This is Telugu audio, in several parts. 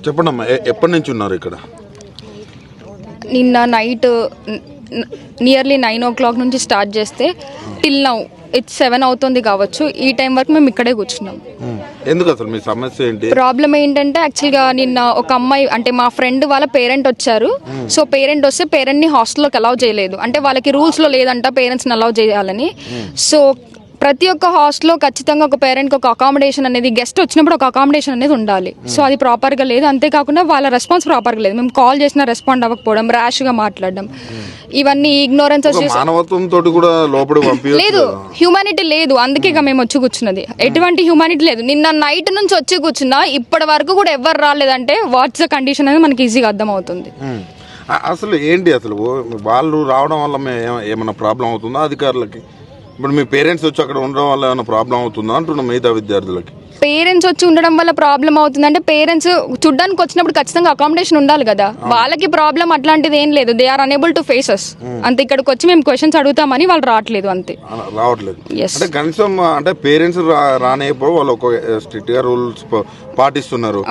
చెప్పండి అమ్మా, ఎప్పటి నుంచి ఉన్నారు ఇక్కడ? నిన్న నైట్ నియర్లీ 9 o'clock నుంచి స్టార్ట్ చేస్తే టిల్ నౌ ఇట్స్ 7 అవుతుంది కావచ్చు. ఈ టైం వరకు మేము ఇక్కడే కూర్చున్నాం. ఎందుకు అసలు మీ సమస్య ఏంటి? ప్రాబ్లం ఏంటంటే యాక్చువల్గా నిన్న ఒక అమ్మాయి అంటే మా ఫ్రెండ్ వాళ్ళ పేరెంట్ వచ్చారు. సో పేరెంట్ వస్తే పేరెంట్ని హాస్టల్లోకి అలౌ చేయలేదు. అంటే వాళ్ళకి రూల్స్లో లేదంట పేరెంట్స్ని అలౌ చేయాలని. సో ప్రతి ఒక్క హాస్టల్లో ఖచ్చితంగా ఒక పేరెంట్కి ఒక అకామిడేషన్ అనేది, గెస్ట్ వచ్చినప్పుడు ఒక అకామిడేషన్ అనేది ఉండాలి. సో అది ప్రాపర్గా లేదు. అంతేకాకుండా వాళ్ళ రెస్పాన్స్ ప్రాపర్గా లేదు. మేము కాల్ చేసినా రెస్పాండ్ అవ్వకపోవడం, ర్యాష్గా మాట్లాడడం, ఇవన్నీ ఇగ్నోరెన్సెస్ లేదు. హ్యూమానిటీ లేదు. అందుకే మేము వచ్చి కూర్చున్నది. ఎటువంటి హ్యూమానిటీ లేదు. నిన్న నైట్ నుంచి వచ్చి కూర్చున్నా ఇప్పటి వరకు కూడా ఎవరు రాలేదంటే వాట్స్ ద కండిషన్ అనేది మనకి ఈజీగా అర్థమవుతుంది. అసలు ఏంటి అసలు వాళ్ళు రావడం వల్ల ఏమైనా ప్రాబ్లం అవుతుందా అధికారులకి? ఇప్పుడు మీ పేరెంట్స్ వచ్చి అక్కడ ఉండడం వల్ల ఏమైనా ప్రాబ్లం అవుతుందా అంటున్నాం మిగతా విద్యార్థులకి. పేరెంట్స్ వచ్చి ఉండడం వల్ల ప్రాబ్లం అవుతుందంటే పేరెంట్స్ చూడ్డానికి వచ్చినప్పుడు ఖచ్చితంగా అకామిడేషన్ ఉండాలి కదా. వాళ్ళకి ప్రాబ్లం అట్లాంటిది ఏం లేదు. They are unable to faces. అంతే. ఇక్కడికి వచ్చి మేము క్వశ్చన్స్ అడుగుతామని వాళ్ళు రావట్లేదు. అంతే, రావట్లేదు. అంటే కనీసం అంటే పేరెంట్స్ రానేప్పుడు వాళ్ళు ఒక స్ట్రిక్ట్ గా రూల్స్ పాటిస్తున్నారు.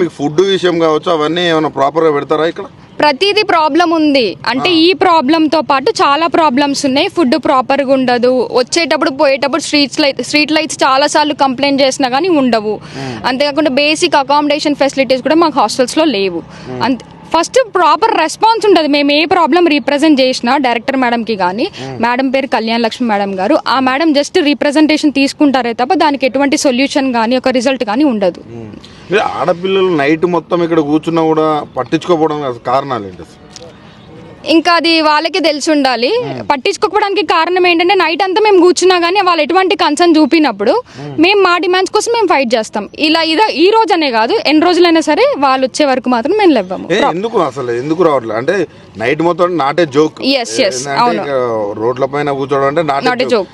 మీకు ఫుడ్ విషయం కావచ్చు, అవన్నీ ఏమైనా ప్రాపర్ గా పెడతారా ఇక్కడ? ప్రతిదీ ప్రాబ్లం ఉంది. అంటే ఈ ప్రాబ్లంతో పాటు చాలా ప్రాబ్లమ్స్ ఉన్నాయి. ఫుడ్ ప్రాపర్గా ఉండదు. వచ్చేటప్పుడు పోయేటప్పుడు స్ట్రీట్ లైట్స్ చాలా సార్లు కంప్లైంట్ చేసినా కానీ ఉండవు. అంతేకాకుండా బేసిక్ అకామిడేషన్ ఫెసిలిటీస్ కూడా మాకు హాస్టల్స్లో లేవు. అంతే. ఫస్ట్ ప్రాపర్ రెస్పాన్స్ ఉండదు. మేము ఏ ప్రాబ్లం రీప్రజెంట్ చేసినా డైరెక్టర్ మేడంకి కానీ, మేడం పేరు కళ్యాణ్ లక్ష్మి మేడం గారు, ఆ మేడం జస్ట్ రీప్రజెంటేషన్ తీసుకుంటారే తప్ప దానికి ఎటువంటి సొల్యూషన్ కానీ ఒక రిజల్ట్ కానీ ఉండదు. ఆడపిల్లలు నైట్ మొత్తం ఇక్కడ కూర్చున్నా కూడా పట్టించుకోకపోవడం కారణాలు ఏంటి? ఇంకా అది వాళ్ళకి తెలిసి ఉండాలి. పట్టించుకోకపోవడానికి కారణం ఏంటంటే నైట్ అంతా మేము కూర్చున్నా కానీ వాళ్ళు ఎటువంటి కన్సర్న్ చూపినప్పుడు మేము మా డిమాండ్స్ కోసం మేము ఫైట్ చేస్తాం. ఇదా ఈ రోజు అనే కాదు, ఎన్ని రోజులైనా సరే వాళ్ళు వచ్చే వరకు మాత్రం మేము లేవ్వము. ఎందుకు రావట్లేదు అంటే నైట్ మొత్తం నాటే జోక్. రోడ్ల పైన కూర్చోవడం అంటే నాటే జోక్.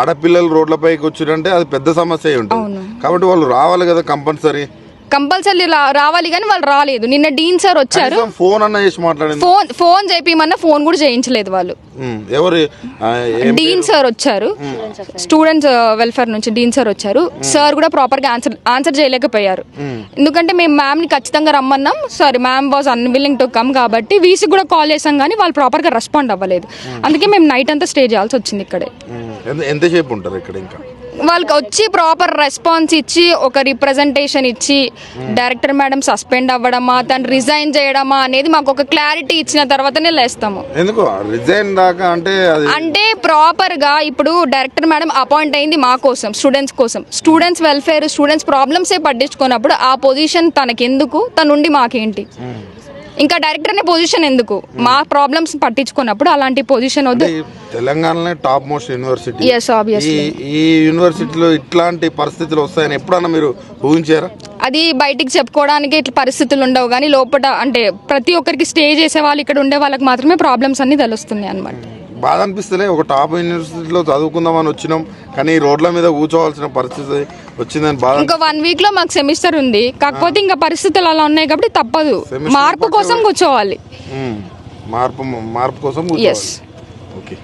ఆడపిల్లలు రోడ్లపై కూర్చుంటే అది పెద్ద సమస్య ఉంటుంది. కాబట్టి వాళ్ళు రావాలి కదా కంపల్సరీ రావాలి కానీ వాళ్ళు రాలేదు. నిన్న డీన్ సార్ వచ్చారు. ఫోన్ చేపిమన్నా ఫోన్ కూడా చేయించలేదు వాళ్ళు. డీన్ సార్ వచ్చారు, స్టూడెంట్స్ వెల్ఫేర్ నుంచి డీన్ సార్ వచ్చారు. సార్ కూడా ప్రాపర్ గా ఆన్సర్ చేయలేకపోయారు. ఎందుకంటే మేము మ్యామ్ ని ఖచ్చితంగా రమ్మన్నాం. Sorry, ma'am was unwilling to come. కాబట్టి వీసీ కూడా కాల్ చేసాం కానీ వాళ్ళు ప్రాపర్ గా రెస్పాండ్ అవ్వలేదు. అందుకే మేము నైట్ అంతా స్టే చేయాల్సి వచ్చింది ఇక్కడే. ఎంతసేపు ఉంటారు ఇక్కడ? ఇంకా వాళ్ళకి వచ్చి ప్రాపర్ రెస్పాన్స్ ఇచ్చి ఒక రిప్రజెంటేషన్ ఇచ్చి డైరెక్టర్ మేడం సస్పెండ్ అవ్వడమా, తను రిజైన్ చేయడమా అనేది మాకు ఒక క్లారిటీ ఇచ్చిన తర్వాతనే లేస్తాము. అంటే ప్రాపర్ గా ఇప్పుడు డైరెక్టర్ మేడం అపాయింట్ అయింది మా కోసం, స్టూడెంట్స్ కోసం. స్టూడెంట్స్ వెల్ఫేర్, స్టూడెంట్స్ ప్రాబ్లమ్స్ పట్టించుకున్నప్పుడు ఆ పొజిషన్ తనకెందుకు? తనుండి మాకేంటి? ఇంకా డైరెక్టర్ అనే పొజిషన్ ఎందుకు? మా ప్రాబ్లమ్స్ పట్టించుకున్నప్పుడు అలాంటి పొజిషన్ వద్దు. తెలంగాణలో టాప్ మోస్ట్ యూనివర్సిటీ. ఈ యూనివర్సిటీలో ఇట్లాంటి పరిస్థితులు వస్తాయని ఎప్పుడన్నా మీరు ఊహించారా? అది బయటికి చెప్పుకోవడానికి ఇట్లా పరిస్థితులు ఉండవు కానీ లోపల అంటే ప్రతి ఒక్కరికి స్టే చేసే వాళ్ళు, ఇక్కడ ఉండే వాళ్ళకి మాత్రమే ప్రాబ్లమ్స్ అన్ని తెలుస్తున్నాయి అన్నమాట. బాధ అనిపిస్తలే? ఒక టాప్ యూనివర్సిటీలో చదువుకుందామని వచ్చినాం కానీ రోడ్ల మీద కూర్చోవాల్సిన పరిస్థితి వచ్చిందని బాధ. ఇంకా 1 week లో మాకు సెమిస్టర్ ఉంది. కాకపోతే ఇంకా పరిస్థితులు అలా ఉన్నాయి కాబట్టి తప్పదు. మార్పు కోసం కూర్చోవాలి. మార్పు కోసం. ఓకే.